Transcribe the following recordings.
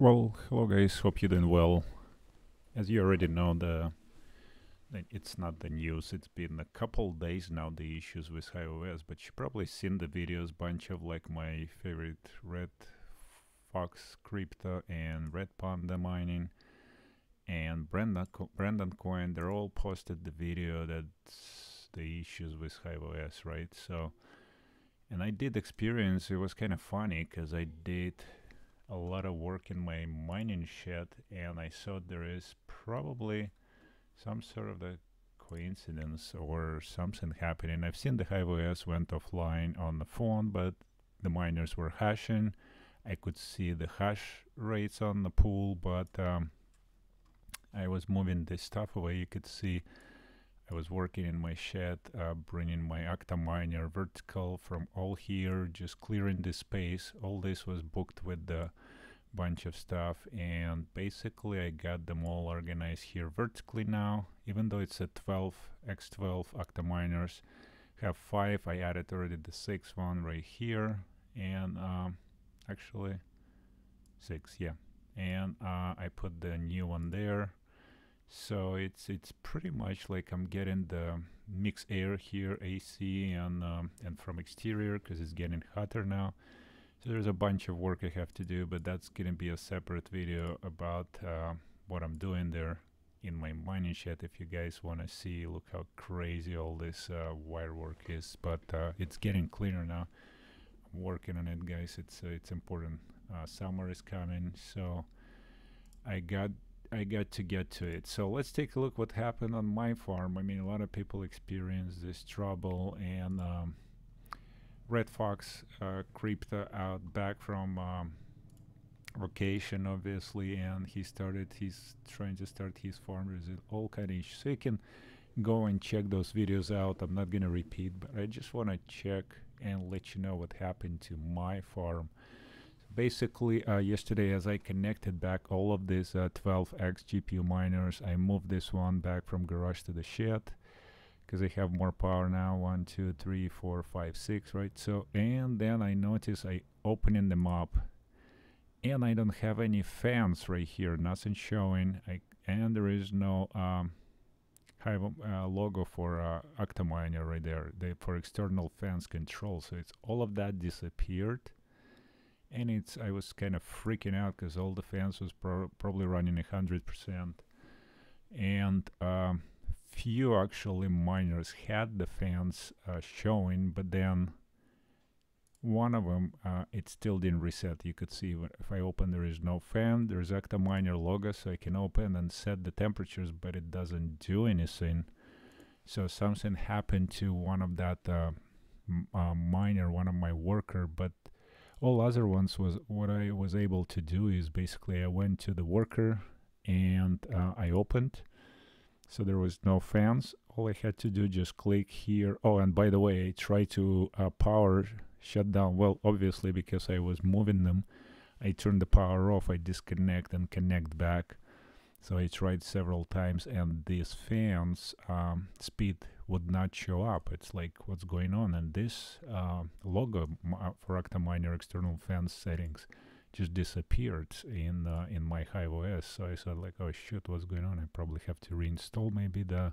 Well, hello guys, hope you're doing well. As you already know, it's not the news. It's been a couple days now, the issues with Hiveos, but you probably seen the videos, bunch of like my favorite Red Fox crypto and Red Panda mining and Brandon Coin. They're all posted the video that's the issues with Hiveos, right? So, and I did experience. It was kind of funny because I did a lot of work in my mining shed, and I saw there is probably some sort of a coincidence or something happening. I've seen the Hiveos went offline on the phone, but the miners were hashing. I could see the hash rates on the pool, but I was moving this stuff away. You could see I was working in my shed, bringing my OCTOMINER vertical from all here, just clearing the space. All this was booked with the bunch of stuff, and basically I got them all organized here vertically now. Even though it's a 12x12 OCTOMINERs, have 5. I added already the 6th one right here, and actually 6, yeah. And I put the new one there. So it's pretty much like I'm getting the mixed air here, AC and from exterior, because it's getting hotter now. So there's a bunch of work I have to do, but that's gonna be a separate video about what I'm doing there in my mining shed. If you guys want to see, look how crazy all this wire work is. But it's getting cleaner now. I'm working on it, guys. It's important. Summer is coming, so I got to get to it. So let's take a look what happened on my farm. I mean, a lot of people experience this trouble, and Red Fox creeped out back from vacation, obviously, and he's trying to start his farm. There's all kind of issues. So you can go and check those videos out. I'm not gonna repeat, but I just want to check and let you know what happened to my farm. Basically, yesterday, as I connected back all of these 12x GPU miners, I moved this one back from garage to the shed because I have more power now. 1, 2, 3, 4, 5, 6, right? So, and then I notice I opening them up, and I don't have any fans right here, nothing showing. And there is no logo for OCTOMINER right there, for external fans control. So it's all of that disappeared. And I was kind of freaking out because all the fans was probably running 100%, and few actually miners had the fans showing, but then one of them it still didn't reset. You could see if I open, there is no fan. There's OCTOMINER logo, so I can open and set the temperatures, but it doesn't do anything. So something happened to one of that miner, one of my worker, but all other ones was what I was able to do is basically I went to the worker and I opened. So there was no fans. All I had to do just click here. Oh, and by the way, I tried to power shut down. Well, obviously because I was moving them, I turned the power off. I disconnect and connect back. So I tried several times, and these fans speed would not show up. It's like, what's going on? And this logo for OCTOMINER external fans settings just disappeared in my Hiveos. So I thought like, oh shit, what's going on? I probably have to reinstall maybe the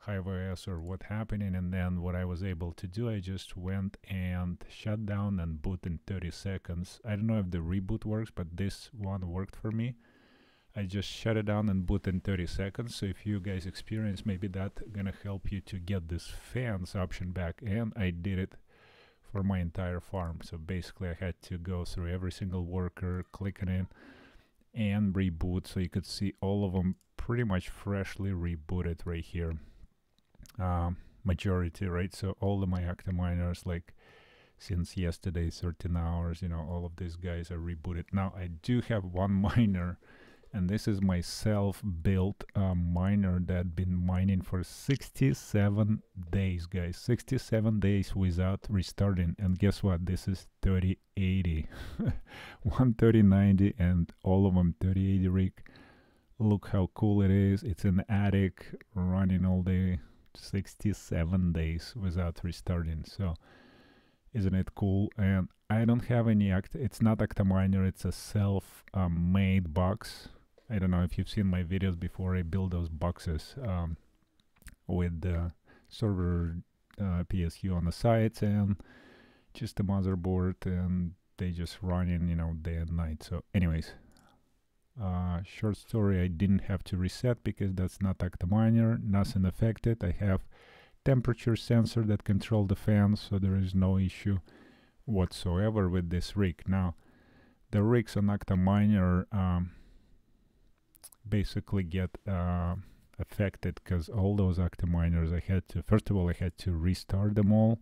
Hiveos or what happening. And then what I was able to do, I just went and shut down and boot in 30 seconds. I don't know if the reboot works, but this one worked for me. I just shut it down and boot in 30 seconds. So if you guys experience, maybe that gonna help you to get this fans option back. And I did it for my entire farm. So basically I had to go through every single worker, clicking in and reboot. So you could see all of them pretty much freshly rebooted right here. Majority, right? So all of my OCTOMINERs, like since yesterday, 13 hours, you know, all of these guys are rebooted. Now I do have one miner, and this is my self-built miner that been mining for 67 days, guys. 67 days without restarting. And guess what? This is 3080. 13090 and all of them 3080 rig. Look how cool it is. It's in the attic, running all day. 67 days without restarting. So Isn't it cool? And I don't have any it's not OCTOMINER, it's a self-made box. I don't know if you've seen my videos before. I build those boxes with the server PSU on the sides and just a motherboard, and they just run in, you know, day and night. So anyways, short story, I didn't have to reset because that's not OCTOMINER, nothing affected. I have temperature sensor that control the fans, so there is no issue whatsoever with this rig. Now the rigs on OCTOMINER basically get affected because all those OCTOMINERs, I had to, first of all, I had to restart them all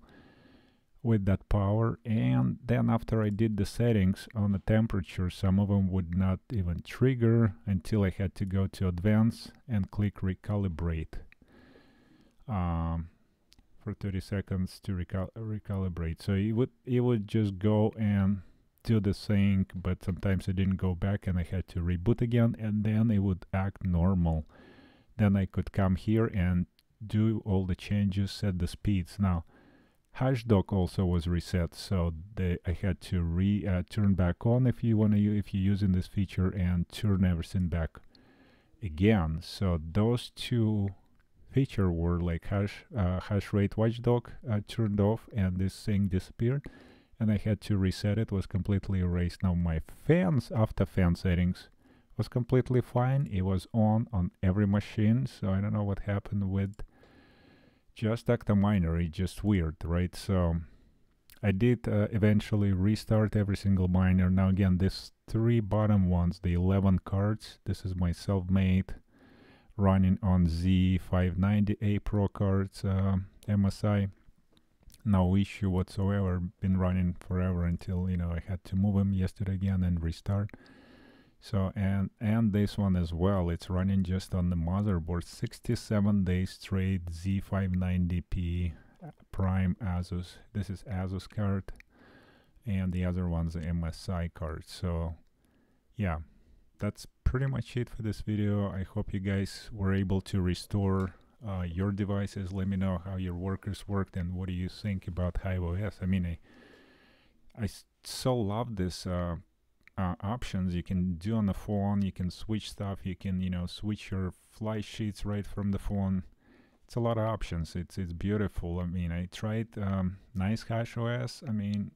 with that power, and then after I did the settings on the temperature, some of them would not even trigger until I had to go to advanced and click recalibrate for 30 seconds to recalibrate. So it would just go and do the sync, but sometimes I didn't go back and I had to reboot again, and then it would act normal. Then I could come here and do all the changes, set the speeds. Now HashDock also was reset, so I had to turn back on if you want to, if you're using this feature, and turn everything back again. So those two features were like hash rate watchdog turned off, and this thing disappeared, and I had to reset it. Was completely erased. Now my fans, after fan settings, was completely fine. It was on every machine, so I don't know what happened with just OCTOMINER. It's just weird, right? So I did eventually restart every single miner. Now again, these three bottom ones, the 11 cards, this is my self-made, running on Z590A Pro cards, MSI. No issue whatsoever, been running forever until, you know, I had to move them yesterday again and restart. So and this one as well, it's running just on the motherboard, 67 days straight, Z590P Prime Asus. This is Asus card, and the other one's the MSI card. So yeah, that's pretty much it for this video. I hope you guys were able to restore your devices. Let me know how your workers worked and what do you think about Hiveos. I mean, I so love this options you can do on the phone. You can switch stuff, you can, you know, switch your fly sheets right from the phone. It's a lot of options. It's beautiful. I mean, I tried nice HashOS. I mean,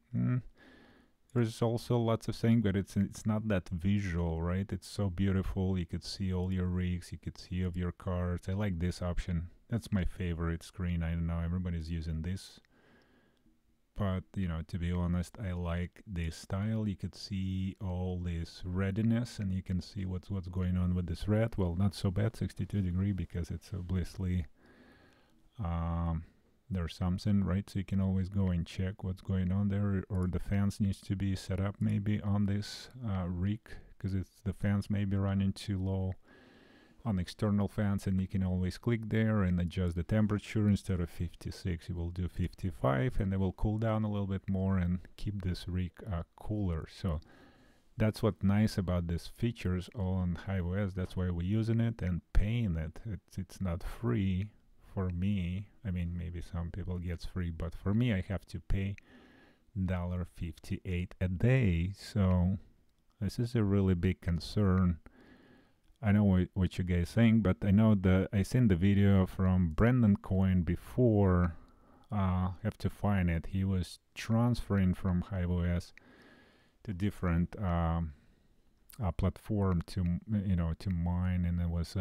there's also lots of things, but it's not that visual, right? It's so beautiful. You could see all your rigs, you could see of your cards. I like this option. That's my favorite screen. I don't know, everybody's using this, but you know, to be honest, I like this style. You could see all this readiness, and you can see what's going on with this red. Well, not so bad, 62 degree, because it's obviously there's something, right? So you can always go and check what's going on there, or the fans needs to be set up maybe on this rig, because it's the fans may be running too low on external fans, and you can always click there and adjust the temperature. Instead of 56, you will do 55, and it will cool down a little bit more and keep this rig cooler. So that's what's nice about these features on Hiveos. That's why we're using it and paying it. It's not free for me. I mean, maybe some people gets free, but for me, I have to pay $1.58 a day. So this is a really big concern. I know what you guys think, but I know I seen the video from Brendan Coin before. Have to find it. He was transferring from Hiveos to different platform to, you know, to mine, and it was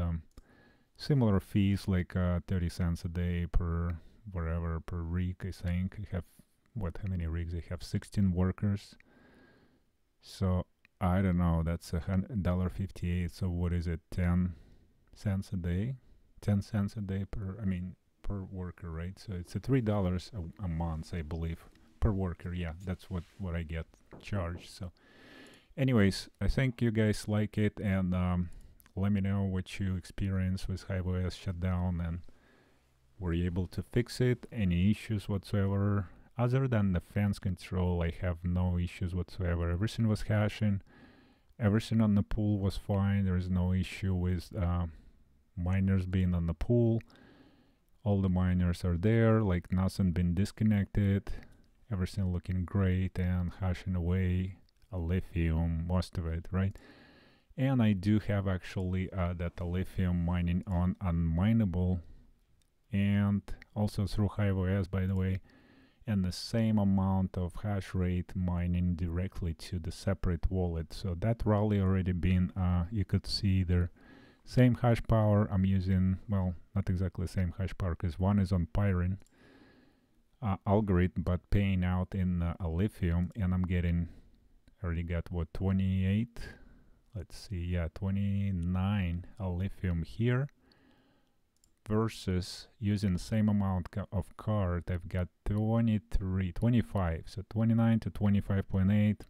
similar fees, like 30 cents a day per whatever per rig. I think I have how many rigs? I have 16 workers. So I don't know, that's $1.58. So what is it, 10 cents a day? 10 cents a day per, I mean, per worker, right? So it's $3 a month, I believe, per worker. Yeah, that's what I get charged. So anyways, I think you guys like it, and let me know what you experience with Hiveos shutdown, and were you able to fix it? Any issues whatsoever? Other than the fans control, I have no issues whatsoever. Everything was hashing. Everything on the pool was fine. There is no issue with miners being on the pool. All the miners are there, like nothing been disconnected. everything looking great and hashing away a lithium, most of it, right? And I do have actually that lithium mining on unmineable and also through Hiveos, by the way, and the same amount of hash rate mining directly to the separate wallet. So that rally already been, you could see there, same hash power I'm using, well, not exactly the same hash power because one is on Pyrin algorithm, but paying out in a lithium, and I'm getting, already got what, 28? Let's see, yeah, 29 lithium here versus using the same amount of card, I've got 25, so 29 to 25.8,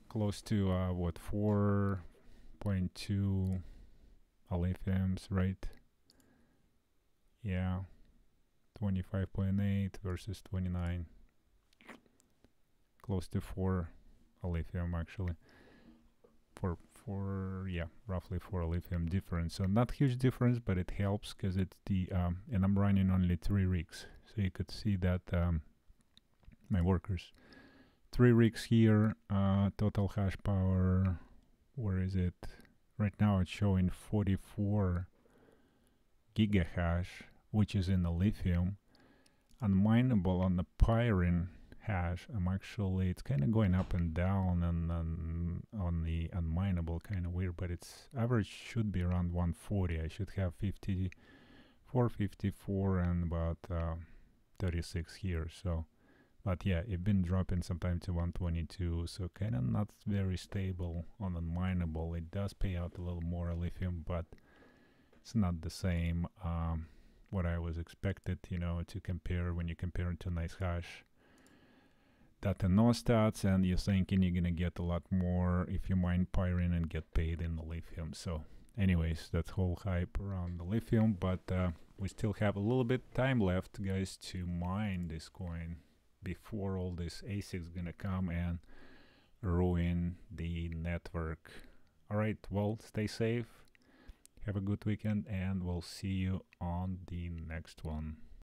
close to what, 4.2 lithiums, right? Yeah, 25.8 versus 29, close to 4 lithium actually. Yeah, roughly 4 lithium difference. So not huge difference, but it helps because it's the and I'm running only 3 rigs, so you could see that my workers, 3 rigs here, total hash power, where is it right now? It's showing 44 gigahash, which is in the lithium. Unmineable on the Pyrin hash, I'm actually, it's kind of going up and down, and on the unmineable kind of weird, but its average should be around 140. I should have 54 and about 36 here. So, but yeah, it's been dropping sometime to 122, so kind of not very stable on unmineable. It does pay out a little more lithium, but it's not the same what I was expected, you know, to compare when you compare it to nice hash data no stats, and you're thinking you're gonna get a lot more if you mine Pyrin and get paid in the lithium. So anyways, that's whole hype around the lithium, but we still have a little bit time left, guys, to mine this coin before all this ASIC's gonna come and ruin the network. All right, well, stay safe, have a good weekend, and we'll see you on the next one.